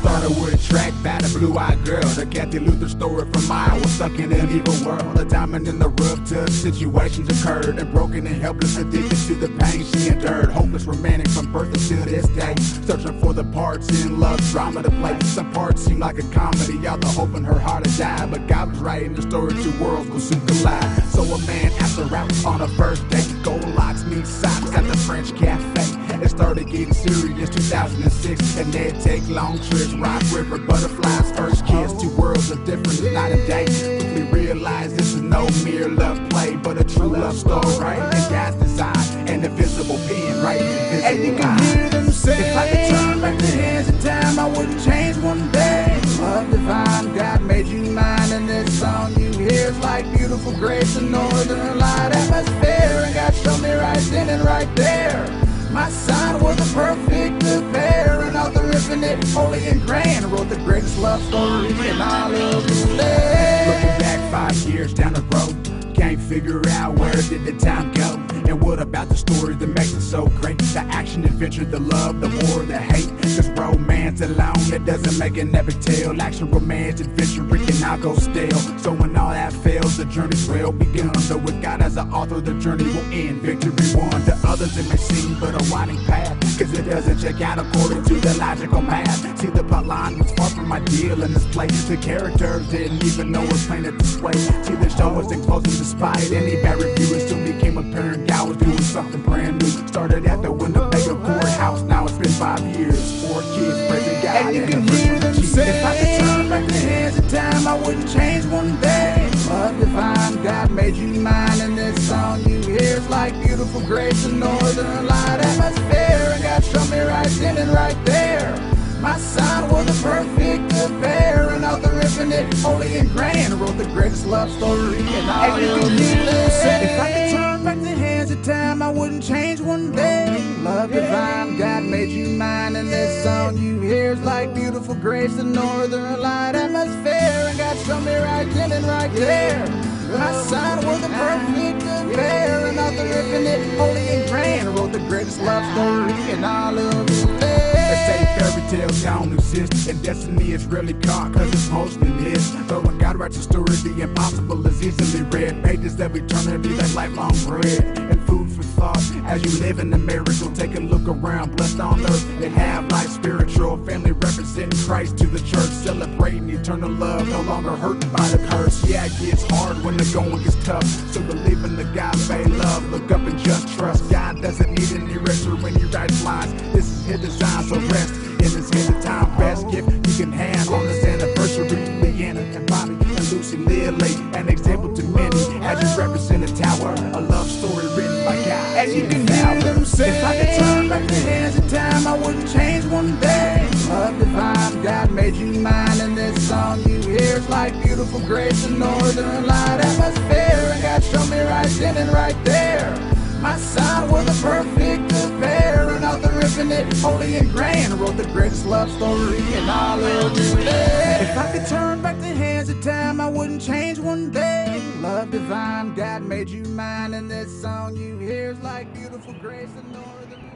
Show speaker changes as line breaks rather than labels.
Started with a track by the blue-eyed girl. The Kathy Luther story from Iowa, stuck in an evil world. A diamond in the rough, tough situations occurred, and broken and helpless, addicted to the pain she endured. Hopeless romantic from birth until this day, searching for the parts in love drama to play. Some parts seem like a comedy, all the hope in her heart to die, but God was writing the story, two worlds will soon collide. So a man asked her out on a first date. Gold locks meet socks at the French cafe. It started getting serious 2006, and they'd take long trips, rock river, butterflies, first kiss. Two worlds are different, night and day. Quickly realized this is no mere love play, but a true love story. And God's design, an invisible pen, right?
And you can hear them say, if I could turn back the hands of time, I wouldn't change one day. Love divine, God made you mine, and this song you hear is like beautiful grace, a northern light atmosphere. And God showed me right then and right there, my sign was a perfect pair. And author infinite, holy and grand, wrote the greatest love story in all of the land.
Looking back 5 years down the road, can't figure out where did the time go. And what about the story that makes it so great? The action, adventure, the love, the war, the hate. Cause romance alone, it doesn't make an epic tale. Action, romance, adventure, it can all go stale. So when all that fails, the journey's well begun. So with God as the author, the journey will end, victory won. To others it may seem but a winding path, cause it doesn't check out according to the logical math. See, the plot line was far from ideal in this place. The characters didn't even know it was plain at display. See, the show was explosive despite any bad reviews. It still became apparent God was doing something brand new. Started at the Winnebago courthouse, now it's been 5 years. 4 kids praising God,
and you can hear them say, if I could turn back the hands of time, I wouldn't change one day. Love divine, God made you mine, and this song you hear is like beautiful grace, a northern light atmosphere. And God showed me right then and right there, my sign was a perfect pair. And author infinite, holy and grand, wrote the greatest love story in all of the land. If I could turn back the hands of time, I wouldn't change one day. Love divine, God made you mine, and this song you hear is like beautiful grace, a northern light atmosphere. And God showed me right then and right there, my sign was a perfect pair. And author infinite, holy and grand, wrote the greatest love story in all of the land.
They say fairy tales don't exist, and destiny is really caught, cause it's mostly missed. But when God writes a story, the impossible is easily read. Pages of eternity, that lifelong bread, and food for thought as you live in the miracle. Take a look around, blessed on earth, they have life spiritual. Family representing Christ to the church, celebrating eternal love, no longer hurt by the curse. Yeah, it gets hard when the going gets tough, so believe in the God they love, look up and just trust. God doesn't need any rest when he writes lines, this is his design, so rest in this end of time. Best gift you can have on this anniversary. Leanna and Bobby and Lucy Lily, an example to many as you represent a tower, a love story written by God.
And you can hear them say, if I could turn back the hands of time, I wouldn't change one day. Love divine, God made you mine, and this song you hear is like beautiful grace, a northern light atmosphere. And God showed me right then and right there, my sign was a perfect pair. And author infinite, holy and grand, wrote the greatest love story in all of the land. If I could turn back the hands of time, I wouldn't change one day. Love divine, God made you mine, and this song you hear is like beautiful grace, a northern